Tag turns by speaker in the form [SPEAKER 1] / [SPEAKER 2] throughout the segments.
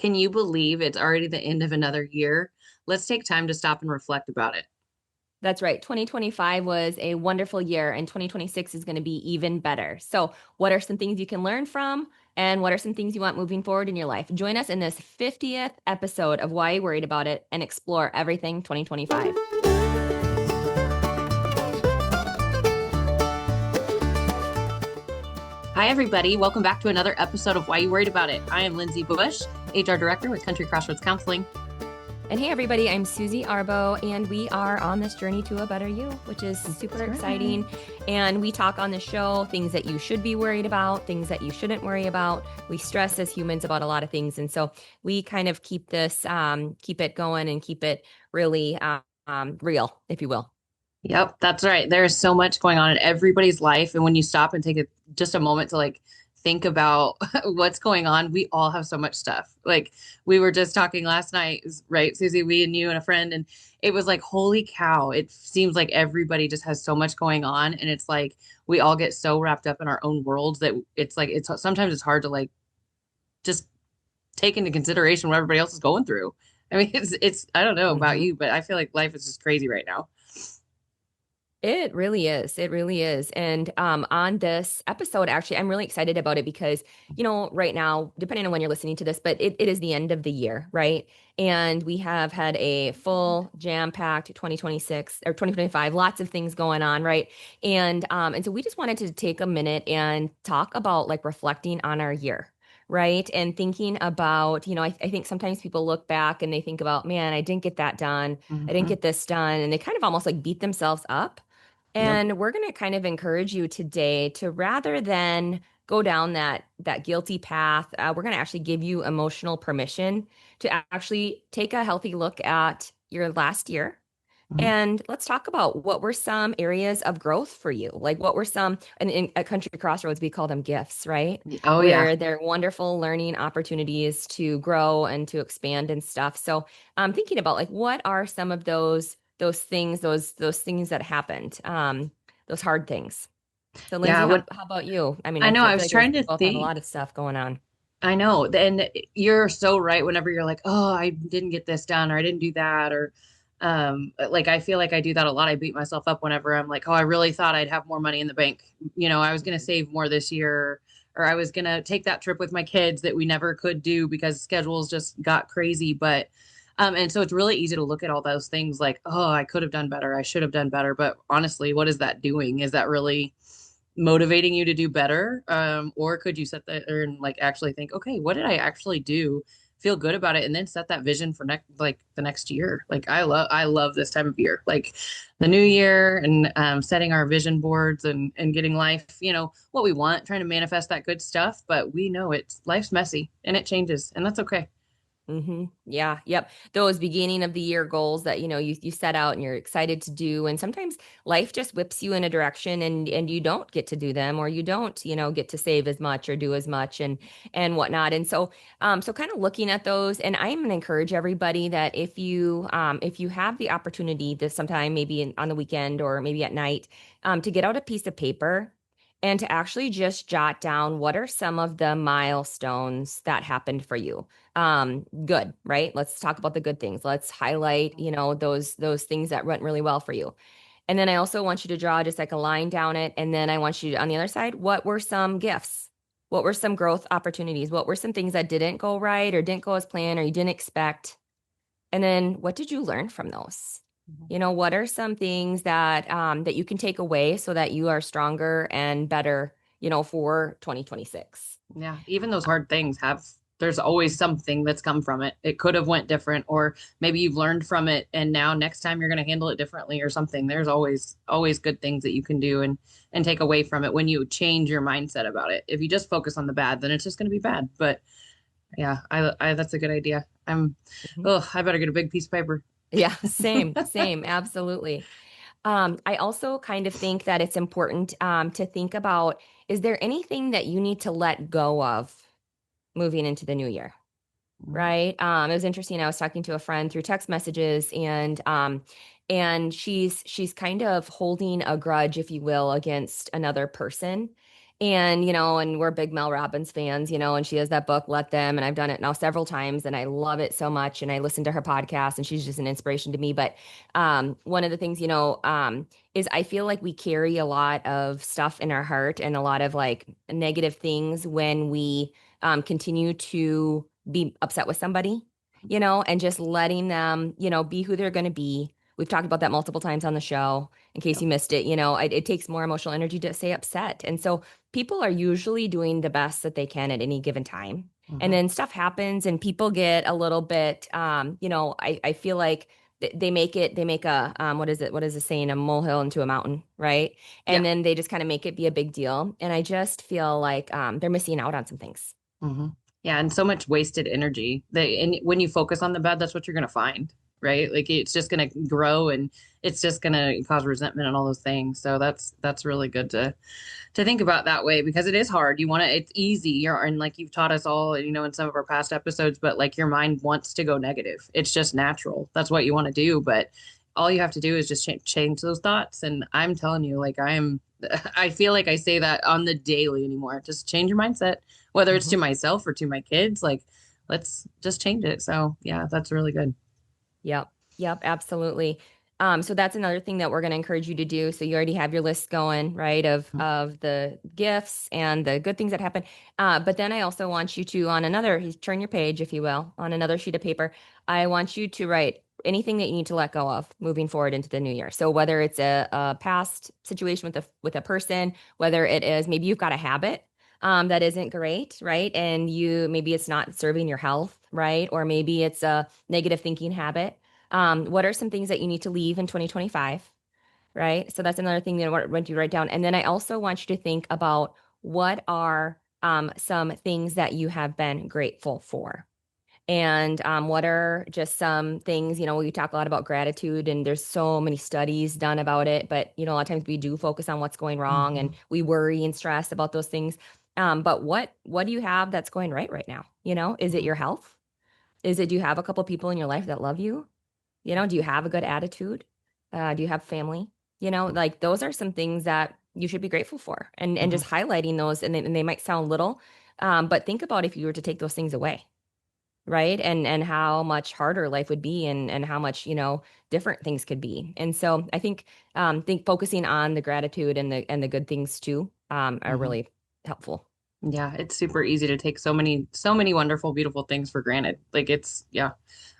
[SPEAKER 1] Can you believe it's already the end of another year? Let's take time to stop and reflect about it.
[SPEAKER 2] That's right. 2025 was a wonderful year, and 2026 is going to be even better. So, what are some things you can learn from, and what are some things you want moving forward in your life? Join us in this 50th episode of Why You Worried About It and explore everything 2025.
[SPEAKER 1] Hi, everybody. Welcome back to another episode of Why You Worried About It. I am Lindsay Bush, HR Director with Country Crossroads Counseling.
[SPEAKER 2] And hey, everybody, I'm Susie Arbo, and we are on this journey to a better you, which is super exciting. And we talk on the show things that you should be worried about, things that you shouldn't worry about. We stress as humans about a lot of things. And so we kind of keep this, keep it going and keep it really real, if you will.
[SPEAKER 1] Yep, that's right. There's so much going on in everybody's life. And when you stop and take just a moment to think about what's going on, we all have so much stuff. Like we were just talking last night, right, Susie, we and you and a friend, and it was like, holy cow, it seems like everybody just has so much going on. And it's like we all get so wrapped up in our own worlds that it's sometimes it's hard to just take into consideration what everybody else is going through. I mean, it's I don't know about
[SPEAKER 2] Mhm.
[SPEAKER 1] you, but I feel like life is just crazy right now.
[SPEAKER 2] It really is. It really is. And on this episode, actually, I'm really excited about it because, right now, depending on when you're listening to this, but it is the end of the year, right? And we have had a full jam-packed 2026 or 2025, lots of things going on, right? And so we just wanted to take a minute and talk about like reflecting on our year. Right. And thinking about, I think sometimes people look back and they think about, man, I didn't get that done. I didn't
[SPEAKER 1] Hmm.
[SPEAKER 2] get this done. And they kind of almost like beat themselves up.
[SPEAKER 1] Yep.
[SPEAKER 2] And we're going to kind of encourage you today to rather than go down that guilty path, we're going to actually give you emotional permission to actually take a healthy look at your last year.
[SPEAKER 1] Mhm.
[SPEAKER 2] And let's talk about what were some areas of growth for you. Like what were some, and in at Country Crossroads, we call them gifts, right?
[SPEAKER 1] Oh yeah.
[SPEAKER 2] Where they're wonderful learning opportunities to grow and to expand and stuff. So I'm thinking about like what are some of those things, those things that happened, those hard things. So
[SPEAKER 1] Yeah,
[SPEAKER 2] Lindsay,
[SPEAKER 1] what
[SPEAKER 2] how about you? I mean,
[SPEAKER 1] I
[SPEAKER 2] I
[SPEAKER 1] know,
[SPEAKER 2] feel
[SPEAKER 1] I was
[SPEAKER 2] like there's
[SPEAKER 1] trying to
[SPEAKER 2] we both have a
[SPEAKER 1] think.
[SPEAKER 2] lot of stuff going on.
[SPEAKER 1] I know. And you're so right whenever you're like, "Oh, I didn't get this done or I didn't do that," or like I feel like I do that a lot. I beat myself up whenever I'm like, "Oh, I really thought I'd have more money in the bank. I was going to save more this year, or I was going to take that trip with my kids that we never could do because schedules just got crazy." But and so it's really easy to look at all those things like, "Oh, I could have done better. I should have done better." But honestly, what is that doing? Is that really motivating you to do better? Or could you sit there and actually think, okay, what did I actually do? Feel good about it, and then set that vision for the next year. Like I love this time of year, like the new year, and setting our vision boards and getting life, what we want, trying to manifest that good stuff. But we know life's messy and it changes, and that's okay.
[SPEAKER 2] Yeah. Yep. Those beginning of the year goals that you set out and you're excited to do, and sometimes life just whips you in a direction and you don't get to do them, or you don't get to save as much or do as much and whatnot. And so so kind of looking at those, and I'm going to encourage everybody that if you have the opportunity this sometime, maybe on the weekend or maybe at night, to get out a piece of paper and to actually just jot down what are some of the milestones that happened for you. Good, right? Let's talk about the good things. Let's highlight, those things that went really well for you. And then I also want you to draw just like a line down it. And then I want you to, on the other side, what were some gifts? What were some growth opportunities? What were some things that didn't go right or didn't go as planned or you didn't expect? And then what did you learn from those? What are some things that you can take away so that you are stronger and better, for 2026?
[SPEAKER 1] Yeah, even those hard things there's always something that's come from it. It could have went different, or maybe you've learned from it and now next time you're going to handle it differently or something. There's always good things that you can do and take away from it when you change your mindset about it. If you just focus on the bad, then it's just going to be bad. But yeah, I that's a good idea. Oh, I better get a big piece of paper.
[SPEAKER 2] Yeah, same, absolutely. I also kind of think that it's important to think about, is there anything that you need to let go of moving into the new year? Right? It was interesting. I was talking to a friend through text messages, and she's kind of holding a grudge, if you will, against another person. And, and we're big Mel Robbins fans, and she has that book, Let Them. And I've done it now several times and I love it so much. And I listen to her podcast and she's just an inspiration to me. But one of the things, is I feel like we carry a lot of stuff in our heart and a lot of like negative things when we continue to be upset with somebody, and just letting them, be who they're going to be. We've talked about that multiple times on the show. In case
[SPEAKER 1] Yep.
[SPEAKER 2] you missed it, it takes more emotional energy to stay upset. And so people are usually doing the best that they can at any given time. And
[SPEAKER 1] Hmm.
[SPEAKER 2] then stuff happens and people get a little bit, I feel like they make a, what is it saying, a molehill into a mountain, right?
[SPEAKER 1] Yeah.
[SPEAKER 2] And then they just kind of make it be a big deal. And I just feel like they're missing out on some things.
[SPEAKER 1] Hmm. Yeah, and so much wasted energy. And when you focus on the bad, that's what you're going to find, right? Like it's just going to grow, and it's just going to cause resentment and all those things. So that's really good to think about that way, because it is hard. You want to, it's easy. And like you've taught us all, in some of our past episodes, but like your mind wants to go negative. It's just natural. That's what you want to do. But all you have to do is just change those thoughts. And I'm telling you, like I feel like I say that on the daily anymore. Just change your mindset, whether it's
[SPEAKER 2] Mhm.
[SPEAKER 1] to myself or to my kids. Like, let's just change it. So yeah, that's really good.
[SPEAKER 2] Yep. Yep. Absolutely. So that's another thing that we're going to encourage you to do. So you already have your list going, right, of the gifts and the good things that happen. But then I also want you to, on another, turn your page, if you will, on another sheet of paper. I want you to write anything that you need to let go of moving forward into the new year. So whether it's a past situation with a person, whether it is maybe you've got a habit that isn't great, right? And maybe it's not serving your health, right? Or maybe it's a negative thinking habit. What are some things that you need to leave in 2025, right? So that's another thing that I want you to write down. And then I also want you to think about what are some things that you have been grateful for. And what are just some things, we talk a lot about gratitude and there's so many studies done about it, but a lot of times we do focus on what's going wrong and
[SPEAKER 1] Hmm.
[SPEAKER 2] we worry and stress about those things. But what do you have that's going right now? Is it your health? Do you have a couple people in your life that love you? Do you have a good attitude? Do you have family? Like those are some things that you should be grateful for and
[SPEAKER 1] Hmm.
[SPEAKER 2] just highlighting those and they might sound little, but think about if you were to take those things away, right? And how much harder life would be and how much, different things could be. And so I think focusing on the gratitude and the good things too, are
[SPEAKER 1] Hmm.
[SPEAKER 2] really helpful.
[SPEAKER 1] Yeah, it's super easy to take so many wonderful, beautiful things for granted. Like yeah.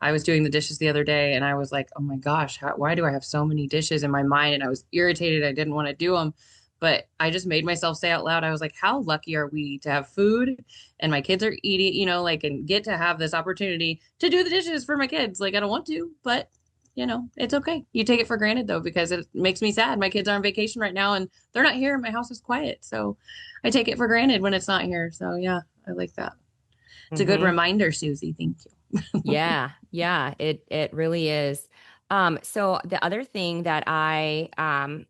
[SPEAKER 1] I was doing the dishes the other day and I was like, oh my gosh, why do I have so many dishes in my mind? And I was irritated. I didn't want to do them. But I just made myself say out loud, I was like, how lucky are we to have food and my kids are eating, like, and get to have this opportunity to do the dishes for my kids. Like, I don't want to, but it's okay. You take it for granted though, because it makes me sad. My kids are on vacation right now and they're not here. My house is quiet. So I take it for granted when it's not here. So yeah, I like that. It's a good
[SPEAKER 2] Mm-hmm.
[SPEAKER 1] reminder, Susie. Thank you.
[SPEAKER 2] Yeah, yeah, it really is. So the other thing that I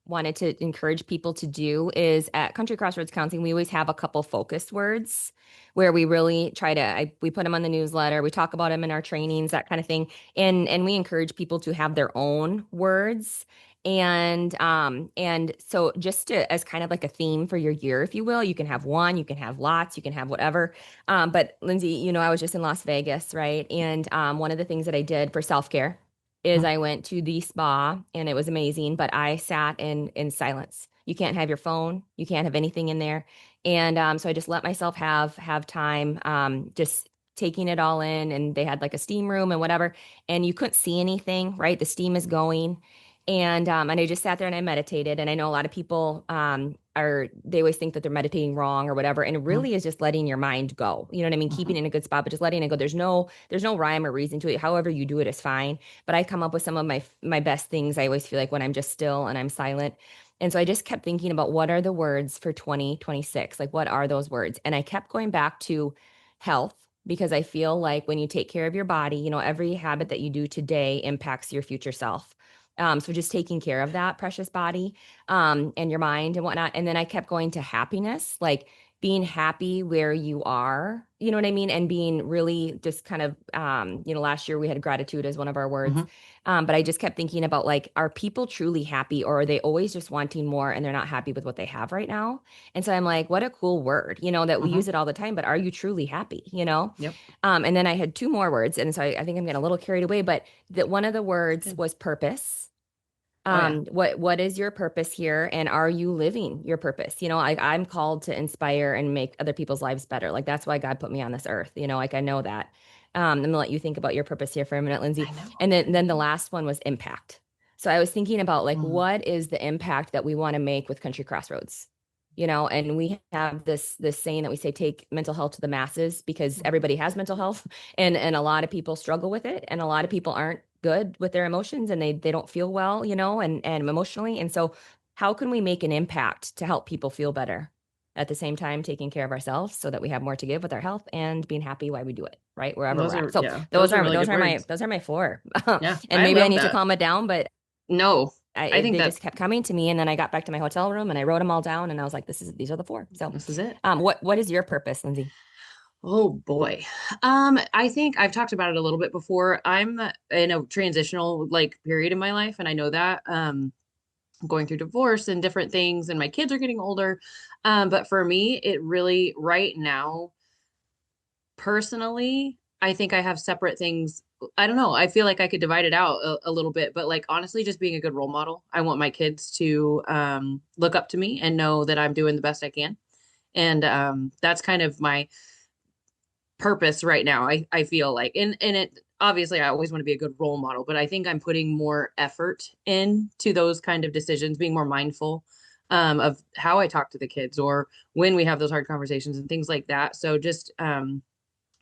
[SPEAKER 2] wanted to encourage people to do is at Country Crossroads Counseling, we always have a couple focused words where we really try to we put them on the newsletter, we talk about them in our trainings, that kind of thing, and we encourage people to have their own words. And so just as kind of like a theme for your year, if you will, you can have one, you can have lots, you can have whatever. But Lindsay, I was just in Las Vegas, right? And one of the things that I did for self-care is I went to the spa and it was amazing, but I sat in silence. You can't have your phone, you can't have anything in there. And so I just let myself have time, just taking it all in. And they had like a steam room and whatever, and you couldn't see anything, right? The steam is going. And I just sat there and I meditated. And I know a lot of people they always think that they're meditating wrong or whatever. And it
[SPEAKER 1] Mhm.
[SPEAKER 2] really is just letting your mind go. You know what I mean? Keeping
[SPEAKER 1] Mhm.
[SPEAKER 2] it in a good spot, but just letting it go. There's no rhyme or reason to it. However you do it is fine. But I come up with some of my best things. I always feel like when I'm just still and I'm silent. And so I just kept thinking about what are the words for 2026? Like what are those words? And I kept going back to health because I feel like when you take care of your body, every habit that you do today impacts your future self. So just taking care of that precious body, and your mind and whatnot. And then I kept going to happiness. Like being happy where you are, you know what I mean? And being really just kind of, last year we had gratitude as one of our words.
[SPEAKER 1] Hmm.
[SPEAKER 2] But I just kept thinking about like, are people truly happy or are they always just wanting more and they're not happy with what they have right now? And so I'm like, what a cool word, that we use
[SPEAKER 1] Hmm.
[SPEAKER 2] it all the time, but are you truly happy?
[SPEAKER 1] Yep.
[SPEAKER 2] And then I had two more words. And so I think I'm getting a little carried away, but that one of the
[SPEAKER 1] It's
[SPEAKER 2] words
[SPEAKER 1] good.
[SPEAKER 2] was purpose.
[SPEAKER 1] Oh yeah.
[SPEAKER 2] What is your purpose here, and are you living your purpose? I'm called to inspire and make other people's lives better. Like that's why God put me on this earth. Like I know that. I'm gonna let you think about your purpose here for a minute, Lindsay.
[SPEAKER 1] I know.
[SPEAKER 2] And then the last one was impact. So I was thinking about like
[SPEAKER 1] Mm.
[SPEAKER 2] what is the impact that we want to make with Country Crossroads? And we have this saying that we say take mental health to the masses because
[SPEAKER 1] Mhm.
[SPEAKER 2] everybody has mental health and a lot of people struggle with it and a lot of people aren't good with their emotions and they don't feel well, and emotionally. And so how can we make an impact to help people feel better at the same time taking care of ourselves so that we have more to give with our health and being happy while we do it, right? Wherever we're
[SPEAKER 1] Those
[SPEAKER 2] at.
[SPEAKER 1] are,
[SPEAKER 2] So
[SPEAKER 1] yeah,
[SPEAKER 2] those
[SPEAKER 1] those are
[SPEAKER 2] are
[SPEAKER 1] really
[SPEAKER 2] those
[SPEAKER 1] good
[SPEAKER 2] are my
[SPEAKER 1] words.
[SPEAKER 2] those are my four.
[SPEAKER 1] Yeah,
[SPEAKER 2] And
[SPEAKER 1] I
[SPEAKER 2] maybe I
[SPEAKER 1] love
[SPEAKER 2] need to
[SPEAKER 1] that.
[SPEAKER 2] calm it down, but
[SPEAKER 1] No, I think
[SPEAKER 2] they
[SPEAKER 1] that
[SPEAKER 2] just kept coming to me and then I got back to my hotel room and I wrote them all down and I was like, these are the four. So
[SPEAKER 1] this is it.
[SPEAKER 2] what is your purpose, Lindsay?
[SPEAKER 1] Oh boy. I think I've talked about it a little bit before. I'm in a transitional like period in my life, and I know that going through divorce and different things, and my kids are getting older. But for me, it really right now, personally, I think I have separate things. I don't know. I feel like I could divide it out a little bit, but like honestly, just being a good role model. I want my kids to look up to me and know that I'm doing the best I can. And that's kind of my purpose right now. I feel like, and it obviously I always want to be a good role model, but I think I'm putting more effort into those kind of decisions, being more mindful of how I talk to the kids or when we have those hard conversations and things like that. So just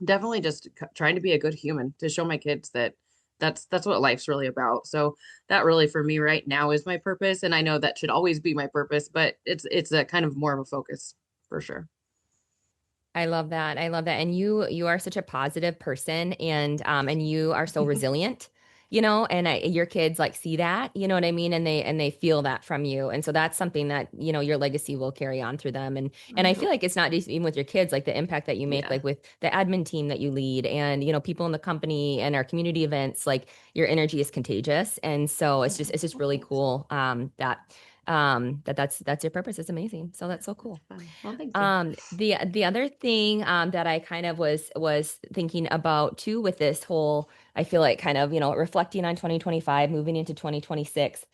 [SPEAKER 1] definitely just trying to be a good human to show my kids that that's what life's really about. So that really for me right now is my purpose, and I know that should always be my purpose, but it's a kind of more of a focus for sure.
[SPEAKER 2] I love that. I love that. And you are such a positive person and you are so resilient, and your kids like see that, you know what I mean? And they feel that from you. And so that's something that, your legacy will carry on through them. And
[SPEAKER 1] I
[SPEAKER 2] I feel
[SPEAKER 1] hope.
[SPEAKER 2] like it's not just even with your kids, like the impact that you make,
[SPEAKER 1] Yeah.
[SPEAKER 2] like with the admin team that you lead and, people in the company and our community events, like your energy is contagious. And so it's just
[SPEAKER 1] Well,
[SPEAKER 2] really
[SPEAKER 1] thanks.
[SPEAKER 2] cool that's your purpose. It's amazing. So that's so
[SPEAKER 1] That's
[SPEAKER 2] cool.
[SPEAKER 1] fun. Well, thank you.
[SPEAKER 2] The other thing that I kind of was thinking about too with this whole, I feel like kind of, reflecting on 2025, moving into 2026,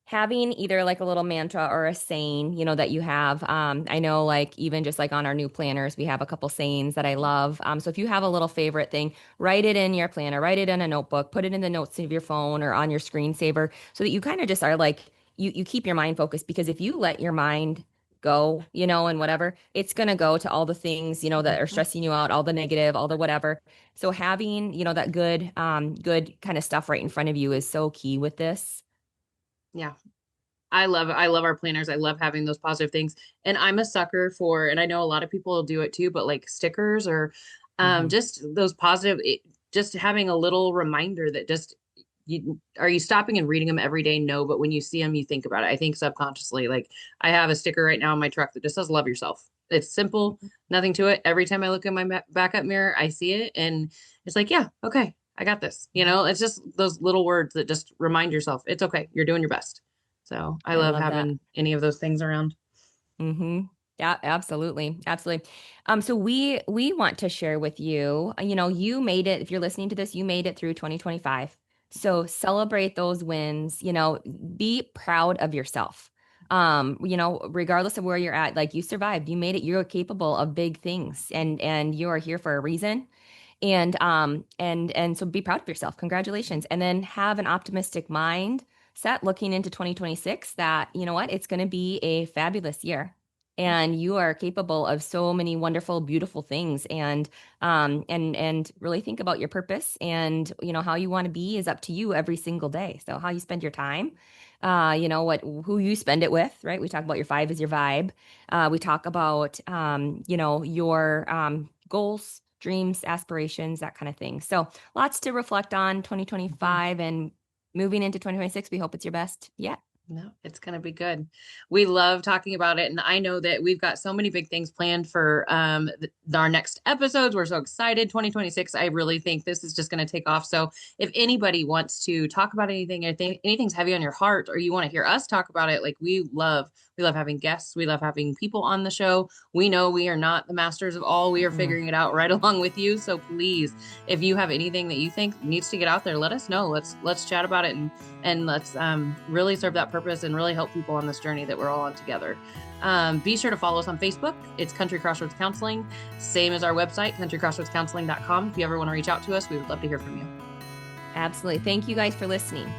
[SPEAKER 2] having either like a little mantra or a saying, that you have. I know like even just like on our new planners, we have a couple sayings that I love. So if you have a little favorite thing, write it in your planner, write it in a notebook, put it in the notes of your phone or on your screensaver so that you kind of just are like, you keep your mind focused because if you let your mind go, and whatever, it's going to go to all the things, that are
[SPEAKER 1] Mhm.
[SPEAKER 2] stressing you out, all the negative, all the whatever. So having, that good kind of stuff right in front of you is so key with this.
[SPEAKER 1] Yeah. I love our planners. I love having those positive things. And I'm a sucker for, and I know a lot of people will do it too, but like stickers or
[SPEAKER 2] Hmm.
[SPEAKER 1] just those positive, just having a little reminder that just you are you stopping and reading them every day? No, but when you see them, you think about it. I think subconsciously, like I have a sticker right now in my truck that just says love yourself. It's simple, nothing to it. Every time I look in my backup mirror, I see it and it's like, yeah, okay, I got this. It's just those little words that just remind yourself it's okay. You're doing your best. So I
[SPEAKER 2] I
[SPEAKER 1] love
[SPEAKER 2] love that.
[SPEAKER 1] having any of those things around.
[SPEAKER 2] Hmm. Yeah, absolutely. Absolutely. So we want to share with you, you made it, if you're listening to this, you made it through 2025. So celebrate those wins, be proud of yourself. Regardless of where you're at, like you survived, you made it, you're capable of big things and you are here for a reason. And so be proud of yourself. Congratulations. And then have an optimistic mind set looking into 2026 that, you know what, it's going to be a fabulous year. And you are capable of so many wonderful, beautiful things. And really think about your purpose and how you want to be is up to you every single day. So how you spend your time, who you spend it with, right? We talk about your five is your vibe. We talk about your goals, dreams, aspirations, that kind of thing. So lots to reflect on
[SPEAKER 1] Mhm.
[SPEAKER 2] 2025 and moving into 2026. We hope it's your best yet.
[SPEAKER 1] No, it's going to be good. We love talking about it. And I know that we've got so many big things planned for our next episodes. We're so excited. 2026, I really think this is just going to take off. So if anybody wants to talk about anything, or think anything's heavy on your heart, or you want to hear us talk about it, like we love having guests. We love having people on the show. We know we are not the masters of all. We are
[SPEAKER 2] Mm-mm.
[SPEAKER 1] figuring it out right along with you. So please, if you have anything that you think needs to get out there, let us know. Let's chat about it, and let's really serve that purpose and really help people on this journey that we're all on together. Be sure to follow us on Facebook. It's Country Crossroads Counseling, same as our website, countrycrossroadscounseling.com. If you ever want to reach out to us, we would love to hear from you.
[SPEAKER 2] Absolutely. Thank you guys for listening.